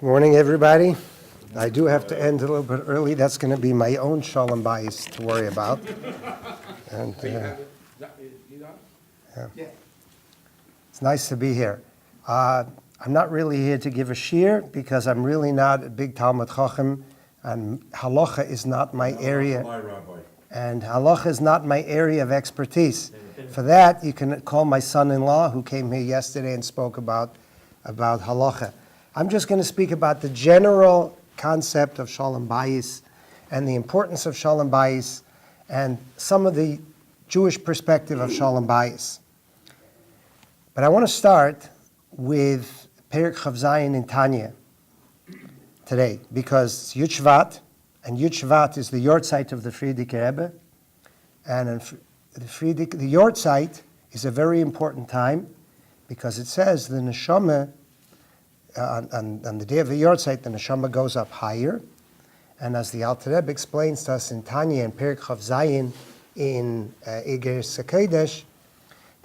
Morning, everybody. I do have to end a little bit early. That's going to be my own shalom bayis to worry about. And it's nice to be here. I'm not really here to give a shiur because I'm really not a big Talmud Chacham, and halacha is not my area. And halacha is not my area of expertise. For that, you can call my son-in-law who came here yesterday and spoke about halacha. I'm just going to speak about the general concept of shalom bayis and the importance of shalom bayis and some of the Jewish perspective of shalom bayis. But I want to start with Perek Chav Zayin in Tanya today because Yud Shvat, and Yud Shvat is the Yortzeit of the Frierdiker Rebbe, and the Yortzeit is a very important time because it says the neshama on the day of the Yortzeit, the neshama goes up higher, and as the Alter Rebbe explains to us in Tanya and Perek Chav Zayin in Igeres HaKodesh,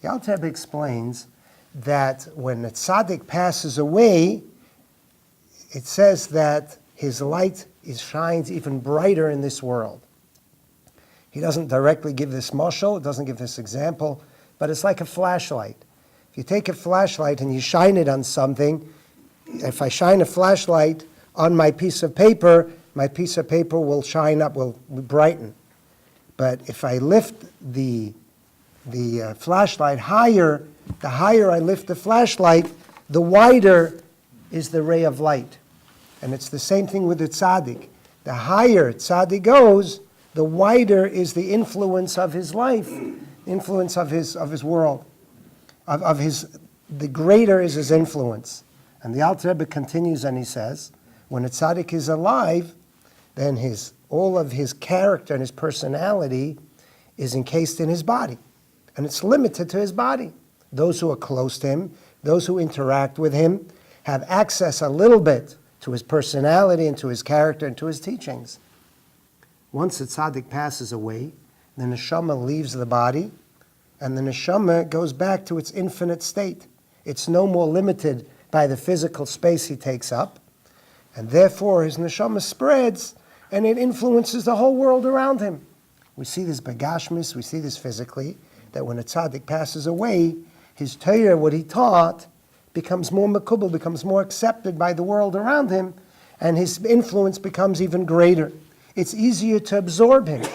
the Alter Rebbe explains that when the Tzadik passes away, it says that his light shines even brighter in this world. He doesn't directly give this mashal, doesn't give this example, but it's like a flashlight. If you take a flashlight and you shine it on something, if I shine a flashlight on my piece of paper will shine up, will brighten. But if I lift the flashlight higher, the higher I lift the flashlight, the wider is the ray of light. And it's the same thing with the tzaddik. The higher tzaddik goes, the wider is the influence of his life, the influence of his world, the greater is his influence. And the Alter Rebbe continues and he says, when a tzaddik is alive, then all of his character and his personality is encased in his body. And it's limited to his body. Those who are close to him, those who interact with him, have access a little bit to his personality and to his character and to his teachings. Once the tzaddik passes away, the neshama leaves the body, and the neshama goes back to its infinite state. It's no more limited by the physical space he takes up, and therefore his neshama spreads, and it influences the whole world around him. We see this begashmis, we see this physically, that when a tzaddik passes away, his Torah, what he taught, becomes more makubal, becomes more accepted by the world around him, and his influence becomes even greater. It's easier to absorb him.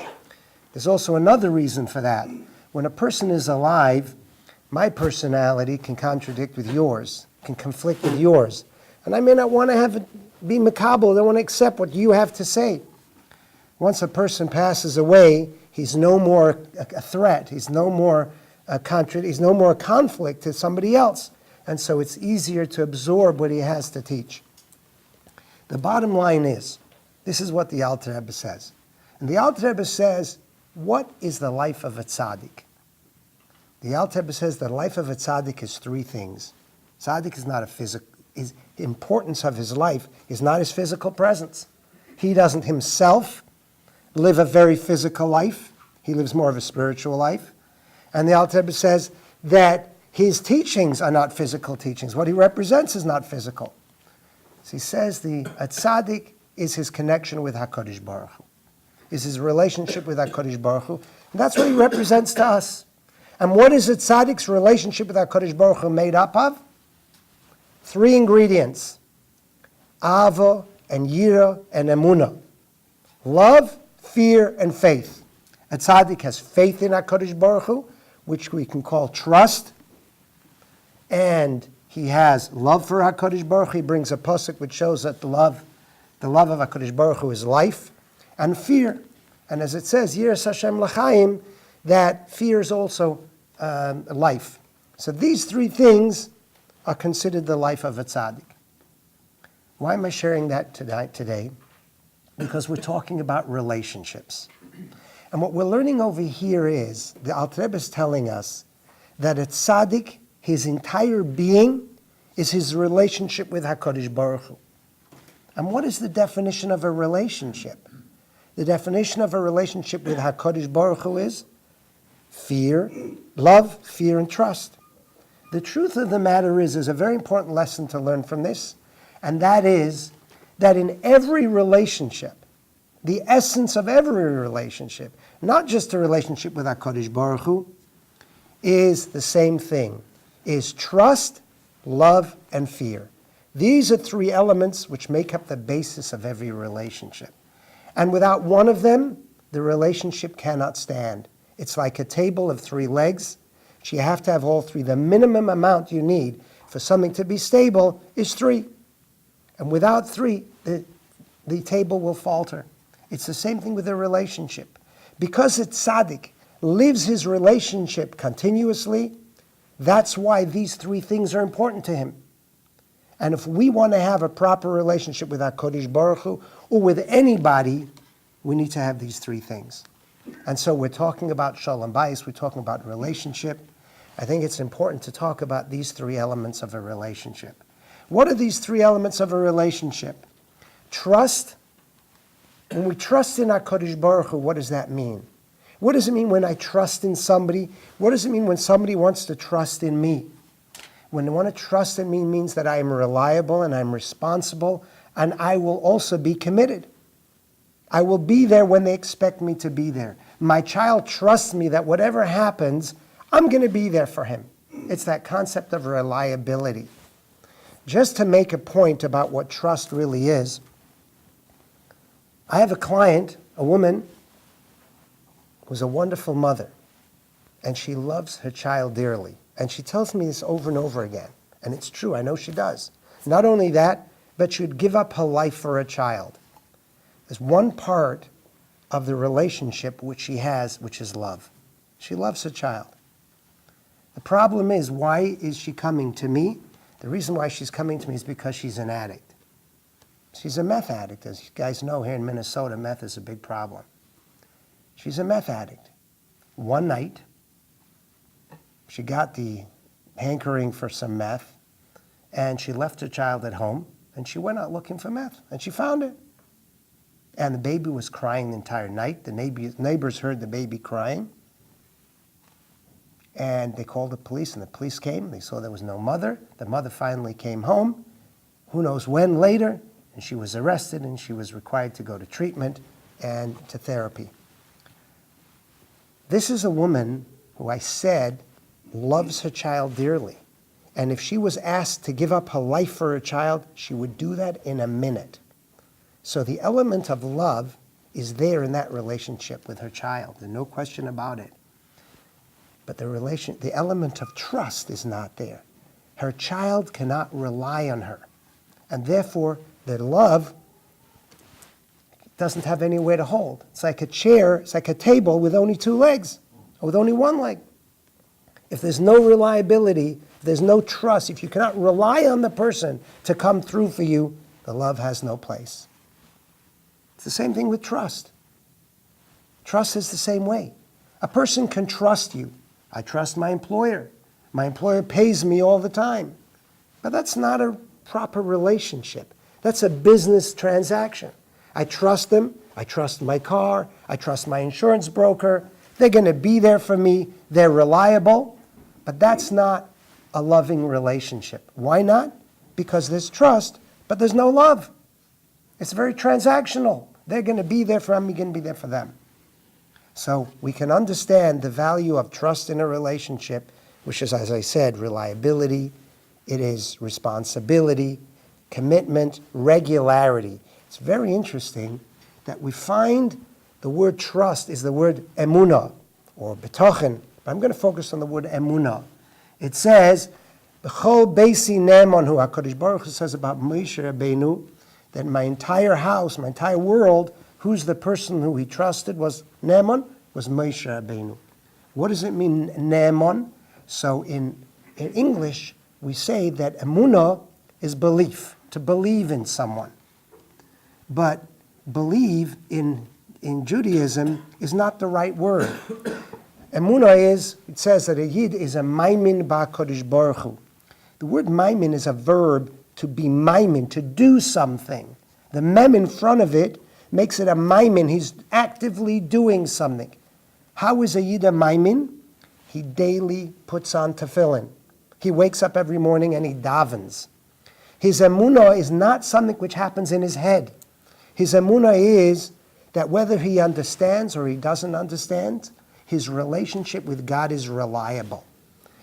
There's also another reason for that. When a person is alive, my personality can contradict with yours, can conflict with yours. And I may not want to be makabel, I don't want to accept what you have to say. Once a person passes away, he's no more a threat, he's no more a conflict to somebody else. And so it's easier to absorb what he has to teach. The bottom line is, this is what the Alter Rebbe says. And the Alter Rebbe says, what is the life of a tzaddik? The Alter Rebbe says the life of a tzaddik is three things. Tzaddik is not a physical, the importance of his life is not his physical presence. He doesn't himself live a very physical life. He lives more of a spiritual life. And the Alter Rebbe says that his teachings are not physical teachings. What he represents is not physical. So he says a tzaddik is his connection with HaKadosh Baruch Hu, is his relationship with HaKadosh Baruch Hu. And that's what he represents to us. And what is a tzaddik's relationship with HaKadosh Baruch Hu made up of? Three ingredients: Ava and Yira and Emunah. Love, fear, and faith. A tzaddik has faith in HaKadosh Baruch Hu, which we can call trust. And he has love for HaKadosh Baruch Hu. He brings a pasuk which shows that the love of HaKadosh Baruch Hu is life. And fear. And as it says, Yiras Hashem l'chaim, that fear is also life. So these three things are considered the life of a tzaddik. Why am I sharing that today? Because we're talking about relationships. And what we're learning over here is, the Alter Rebbe is telling us that a tzaddik, his entire being, is his relationship with HaKadosh Baruch Hu. And what is the definition of a relationship? The definition of a relationship with HaKadosh Baruch Hu is fear, love, fear, and trust. The truth of the matter is, there's a very important lesson to learn from this, And that is that in every relationship, the essence of every relationship, not just a relationship with HaKadosh Baruch Hu, is the same thing, is trust, love, and fear. These are three elements which make up the basis of every relationship. And without one of them, the relationship cannot stand. It's like a table of three legs. So you have to have all three. The minimum amount you need for something to be stable is three. And without three, the table will falter. It's the same thing with a relationship. Because a tzaddik lives his relationship continuously, that's why these three things are important to him. And if we want to have a proper relationship with HaKadosh Baruch Hu, or with anybody, we need to have these three things. And so we're talking about shalom bayis, we're talking about relationship. I think it's important to talk about these three elements of a relationship. What are these three elements of a relationship? Trust. When we trust in HaKadosh Baruch Hu, what does that mean? What does it mean when I trust in somebody? What does it mean when somebody wants to trust in me? When they want to trust in me means that I am reliable and I'm responsible, and I will also be committed. I will be there when they expect me to be there. My child trusts me that whatever happens, I'm going to be there for him. It's that concept of reliability. Just to make a point about what trust really is, I have a client, a woman, who's a wonderful mother, and she loves her child dearly. And she tells me this over and over again. And it's true, I know she does. Not only that, but she would give up her life for a child. There's one part of the relationship which she has, which is love. She loves her child. The problem is, why is she coming to me? The reason why she's coming to me is because she's an addict. She's a meth addict. As you guys know, here in Minnesota, meth is a big problem. She's a meth addict. One night, she got the hankering for some meth, and she left her child at home, and she went out looking for meth, and she found it. And the baby was crying the entire night. The neighbors heard the baby crying, and they called the police, and the police came. They saw there was no mother. The mother finally came home, who knows when later, and she was arrested, and she was required to go to treatment and to therapy. This is a woman who I said loves her child dearly. And if she was asked to give up her life for her child, she would do that in a minute. So the element of love is there in that relationship with her child. There's no question about it. But the element of trust is not there. Her child cannot rely on her. And therefore, the love doesn't have anywhere to hold. It's like a chair, it's like a table with only two legs, or with only one leg. If there's no reliability, if there's no trust, if you cannot rely on the person to come through for you, the love has no place. It's the same thing with trust. Trust is the same way. A person can trust you. I trust my employer. My employer pays me all the time. But that's not a proper relationship. That's a business transaction. I trust them. I trust my car. I trust my insurance broker. They're going to be there for me. They're reliable. But that's not a loving relationship. Why not? Because there's trust, but there's no love. It's very transactional. They're going to be there for me. I'm going to be there for them. So we can understand the value of trust in a relationship, which is, as I said, reliability. It is responsibility, commitment, regularity. It's very interesting that we find the word trust is the word emunah, or betochen. But I'm going to focus on the word emunah. It says, B'chol beisi ne'eman hu. HaKadosh Baruch Hu says about Moshe Rabbeinu that my entire house, my entire world, who's the person who he trusted was ne'eman, was Moshe Rabbeinu. What does it mean, ne'eman? So in English, we say that emunah is belief, to believe in someone. But believe in Judaism is not the right word. Emunah is, it says that a yid is a maimin ba'kodesh baruch hu. The word maimin is a verb to be maimin, to do something. The mem in front of it makes it a maimin. He's actively doing something. How is a yid a maimin? He daily puts on tefillin. He wakes up every morning and he davens. His emunah is not something which happens in his head. His emunah is that whether he understands or he doesn't understand, his relationship with God is reliable.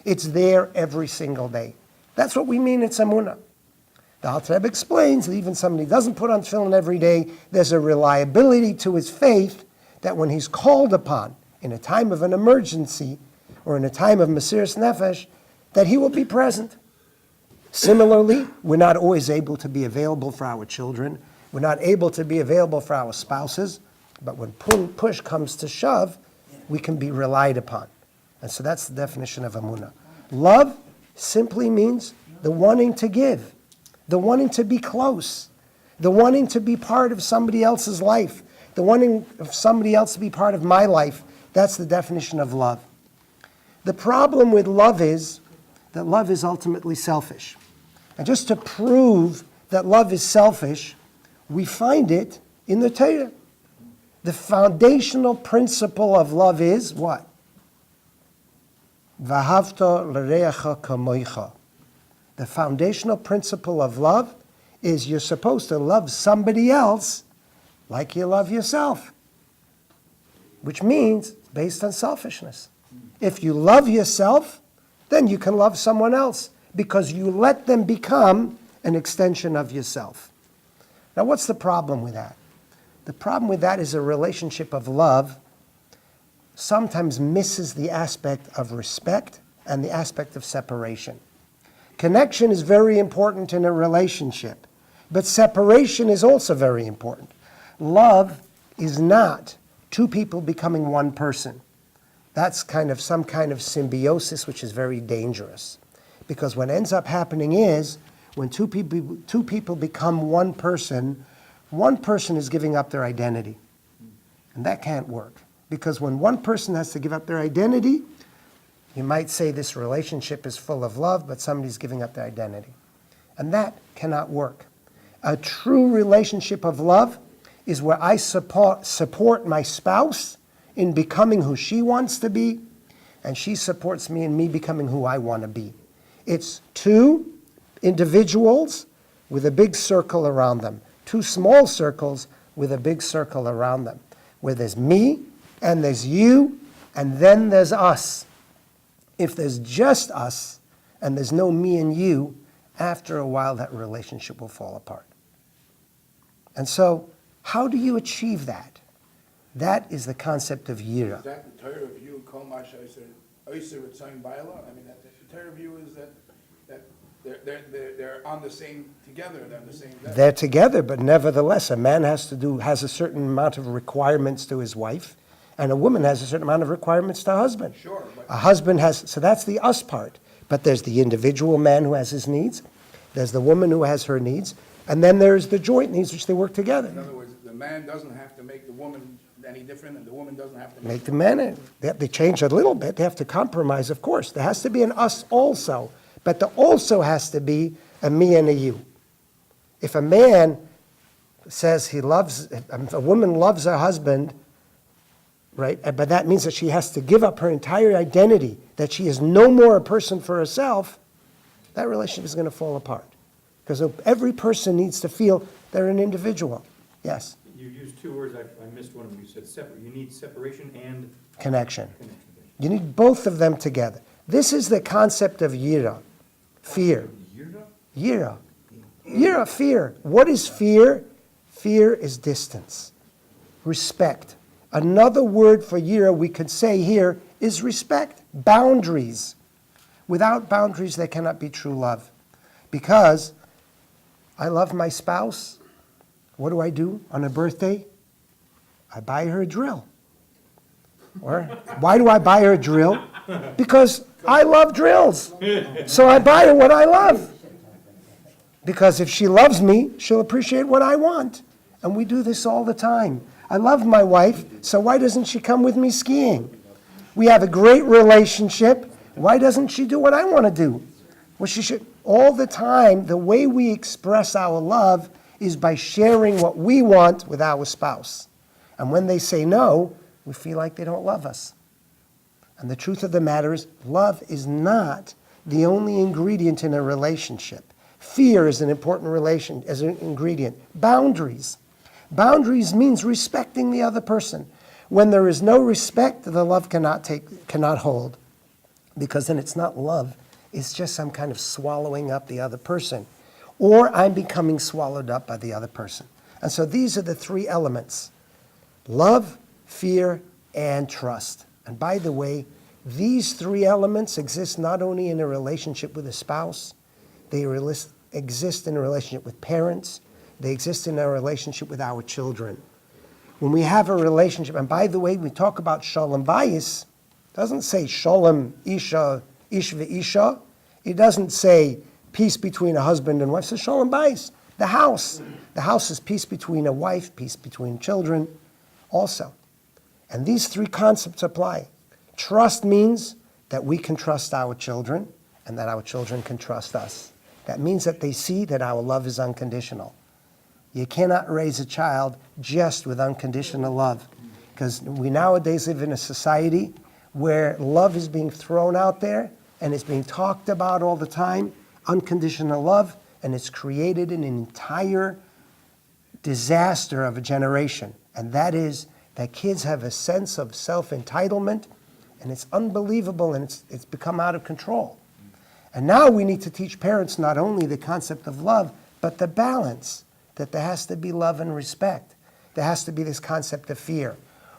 It's there every single day. That's what we mean it's emunah. The Alter Rebbe explains that even somebody who doesn't put on tefillin every day, there's a reliability to his faith that when he's called upon in a time of an emergency or in a time of Mesiras Nefesh, that he will be present. Similarly, we're not always able to be available for our children. We're not able to be available for our spouses. But when push comes to shove, we can be relied upon. And so that's the definition of emunah. Love simply means the wanting to give, the wanting to be close, the wanting to be part of somebody else's life, the wanting of somebody else to be part of my life. That's the definition of love. The problem with love is that love is ultimately selfish. And just to prove that love is selfish, we find it in the Torah. The foundational principle of love is what? V'ahavta l'reacha kamoicha. The foundational principle of love is you're supposed to love somebody else like you love yourself, which means based on selfishness. If you love yourself, then you can love someone else because you let them become an extension of yourself. Now, what's the problem with that? The problem with that is a relationship of love sometimes misses the aspect of respect and the aspect of separation. Connection is very important in a relationship, but separation is also very important. Love is not two people becoming one person. That's kind of some kind of symbiosis which is very dangerous. Because what ends up happening is when two people become one person is giving up their identity. And that can't work. Because when one person has to give up their identity, you might say this relationship is full of love, but somebody's giving up their identity. And that cannot work. A true relationship of love is where I support my spouse in becoming who she wants to be, and she supports me in me becoming who I want to be. It's two individuals with a big circle around them, two small circles with a big circle around them, where there's me, and there's you, and then there's us. If there's just us, and there's no me and you, after a while that relationship will fall apart. And so, how do you achieve that? That is the concept of yira. Is that the Torah view, Kol Mash Oyser Ritzayin Ba'ala? I mean, the Torah view is that they're on the same, together, they're on the same level. They're together, but nevertheless, a man has a certain amount of requirements to his wife, and a woman has a certain amount of requirements to a husband. Sure. But A husband has, so that's the us part. But there's the individual man who has his needs, there's the woman who has her needs, and then there's the joint needs which they work together. in other words, the man doesn't have to make the woman any different, and the woman doesn't have to Make the man, they change a little bit, they have to compromise, of course. There has to be an us also, but there also has to be a me and a you. If a man says a woman loves her husband, right, but that means that she has to give up her entire identity, that she is no more a person for herself, that relationship is going to fall apart. Because every person needs to feel they're an individual. Yes? You used two words, I missed one of them. You said separate. You need separation and Connection. connection. You need both of them together. This is the concept of yira, fear. Yira. Yira, fear. What is fear? Fear is distance. Respect. Another word for yira we could say here is respect. Boundaries. Without boundaries, there cannot be true love. Because I love my spouse. What do on her birthday? I buy her a drill. Or why do I buy her a drill? Because I love drills. So I buy her what I love. Because if she loves me, she'll appreciate what I want. And we do this all the time. I love my wife, so why doesn't she come with me skiing? We have a great relationship. Why doesn't she do what I want to do? Well, she should. All the time, the way we express our love is by sharing what we want with our spouse. And when they say no, we feel like they don't love us. And the truth of the matter is, love is not the only ingredient in a relationship. Fear is an important relation as an ingredient. Boundaries. Boundaries means respecting the other person. When there is no respect, the love cannot hold, because then it's not love, it's just some kind of swallowing up the other person, or I'm becoming swallowed up by the other person. And so these are the three elements: love, fear, and trust. And by the way, these three elements exist not only in a relationship with a spouse, they exist in a relationship with parents, they exist in a relationship with our children. When we have a relationship, and by the way, we talk about shalom bayis, it doesn't say shalom isha, ish ve'isha. It doesn't say peace between a husband and wife. It says shalom bayis, the house. The house is peace between a wife, peace between children also. And these three concepts apply. Trust means that we can trust our children and that our children can trust us. That means that they see that our love is unconditional. You cannot raise a child just with unconditional love, because we nowadays live in a society where love is being thrown out there and it's being talked about all the time, unconditional love, and it's created an entire disaster of a generation. And that is that kids have a sense of self-entitlement, and it's unbelievable, and it's become out of control. And now we need to teach parents not only the concept of love, but the balance, that there has to be love and respect. There has to be this concept of fear.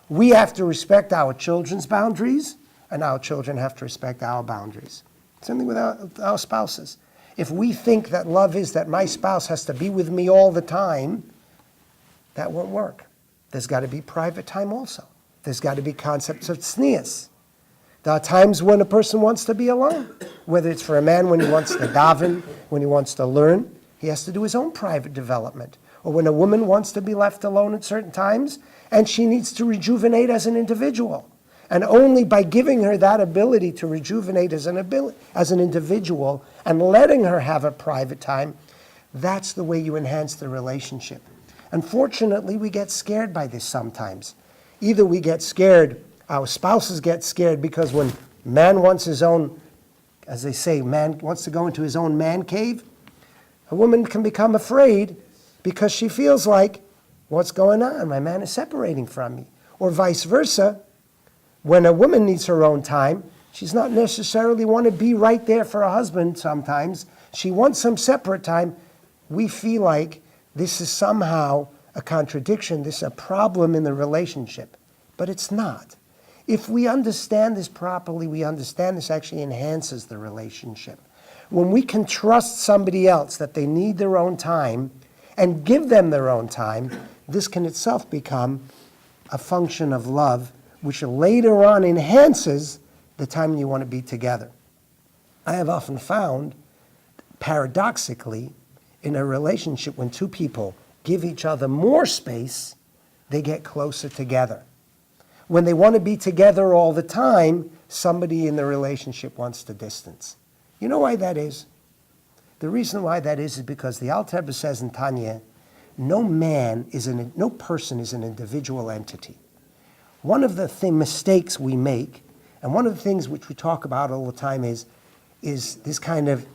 We have to respect our children's boundaries, and our children have to respect our boundaries. Same thing with our spouses. If we think that love is that my spouse has to be with me all the time, that won't work. There's got to be private time also. There's got to be concepts of tznius. There are times when a person wants to be alone, whether it's for a man when he wants to daven, when he wants to learn, he has to do his own private development. Or when a woman wants to be left alone at certain times, and she needs to rejuvenate as an individual. And only by giving her that ability to rejuvenate as an individual and letting her have a private time, that's the way you enhance the relationship. Unfortunately, we get scared by this sometimes. Either we get scared, our spouses get scared because when man wants his own, as they say, man wants to go into his own man cave, a woman can become afraid because she feels like, what's going on? My man is separating from me. Or vice versa, when a woman needs her own time, she's not necessarily want to be right there for her husband sometimes. She wants some separate time. We feel like this is somehow a contradiction, this is a problem in the relationship. But it's not. If we understand this properly, we understand this actually enhances the relationship. When we can trust somebody else that they need their own time and give them their own time, this can itself become a function of love, which later on enhances the time you want to be together. I have often found, paradoxically, in a relationship when two people give each other more space, they get closer together. When they want to be together all the time, somebody in the relationship wants to distance. You know why that is? The reason why that is because the Alter Rebbe says in Tanya, no person is an individual entity. One of the mistakes we make, and one of the things which we talk about all the time is this kind of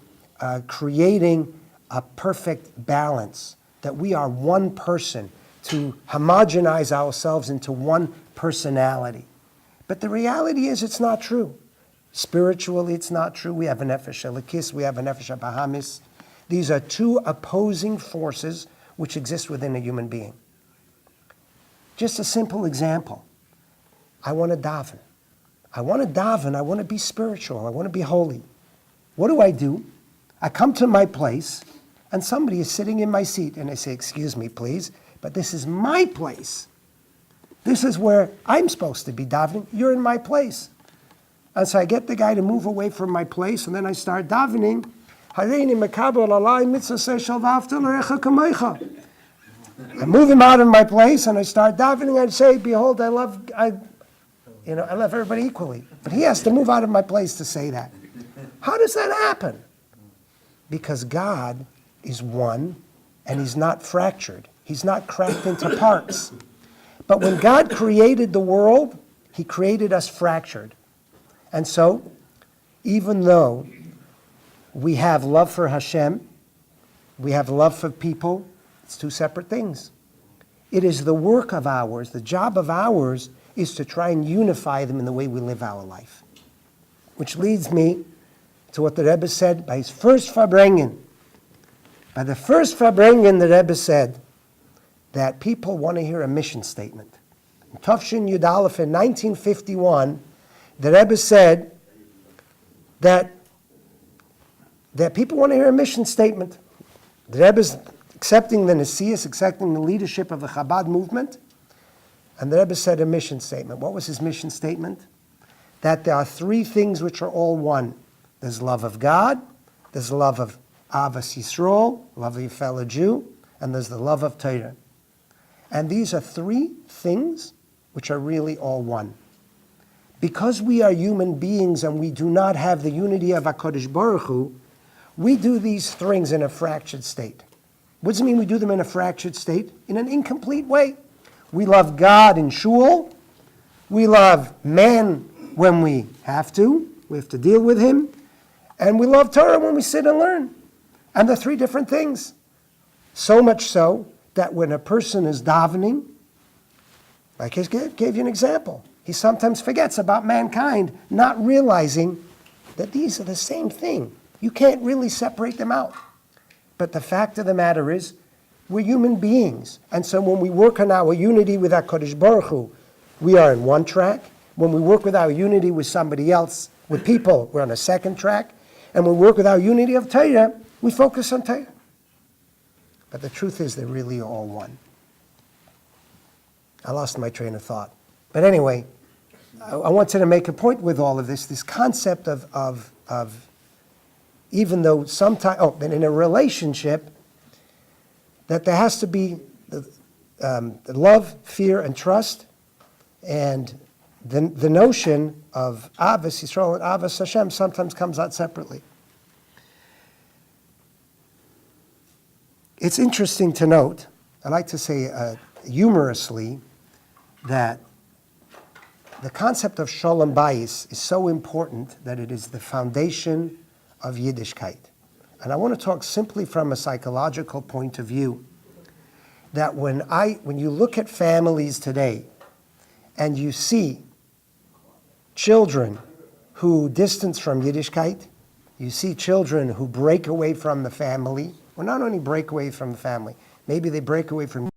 creating a perfect balance, that we are one person, to homogenize ourselves into one personality. But the reality is it's not true. Spiritually, it's not true. We have a nefesh elikis, we have a nefesh bahamis. These are two opposing forces which exist within a human being. Just a simple example. I want to daven. I want to be spiritual, I want to be holy. What do? I come to my place, and somebody is sitting in my seat, and I say, excuse me, please, but this is my place. This is where I'm supposed to be davening. You're in my place. And so I get the guy to move away from my place, and then I start davening. I move him out of my place, and I start davening. I say, behold, I love everybody equally. But he has to move out of my place to say that. How does that happen? Because God is one, and he's not fractured. He's not cracked into parts. But when God created the world, he created us fractured. And so, even though we have love for Hashem, we have love for people. It's two separate things. It is the work of ours, the job of ours is to try and unify them in the way we live our life. Which leads me to what the Rebbe said by his first Farbrengen. By the first Farbrengen, the Rebbe said that people want to hear a mission statement. In Tafshin Yud Aleph in 1951, the Rebbe said that people want to hear a mission statement. The Rebbe's accepting the Nesias, accepting the leadership of the Chabad movement, and the Rebbe said a mission statement. What was his mission statement? That there are three things which are all one. There's love of God, there's the love of Avas Yisrael, love of your fellow Jew, and there's the love of Torah. And these are three things which are really all one. Because we are human beings and we do not have the unity of HaKadosh Baruch Hu, we do these things in a fractured state. What does it mean we do them in a fractured state? In an incomplete way. We love God in shul. We love man when we have to. We have to deal with him. And we love Torah when we sit and learn. And they're three different things. So much so that when a person is davening, like I gave you an example, he sometimes forgets about mankind, not realizing that these are the same thing. You can't really separate them out. But the fact of the matter is, we're human beings. And so when we work on our unity with HaKadosh Baruch Hu, we are in one track. When we work with our unity with somebody else, with people, we're on a second track. And when we work with our unity of Torah, we focus on Torah. But the truth is, they're really all one. I lost my train of thought. But anyway, I wanted to make a point with all of this concept of even though sometimes, but in a relationship, that there has to be the love, fear, and trust, and the notion of Avos Yisrael and Avos Hashem sometimes comes out separately. It's interesting to note, I like to say humorously, that the concept of shalom bayis is so important that it is the foundation of Yiddishkeit. And I want to talk simply from a psychological point of view, that when you look at families today and you see children who distance from Yiddishkeit, you see children who break away from the family, or not only break away from the family, maybe they break away from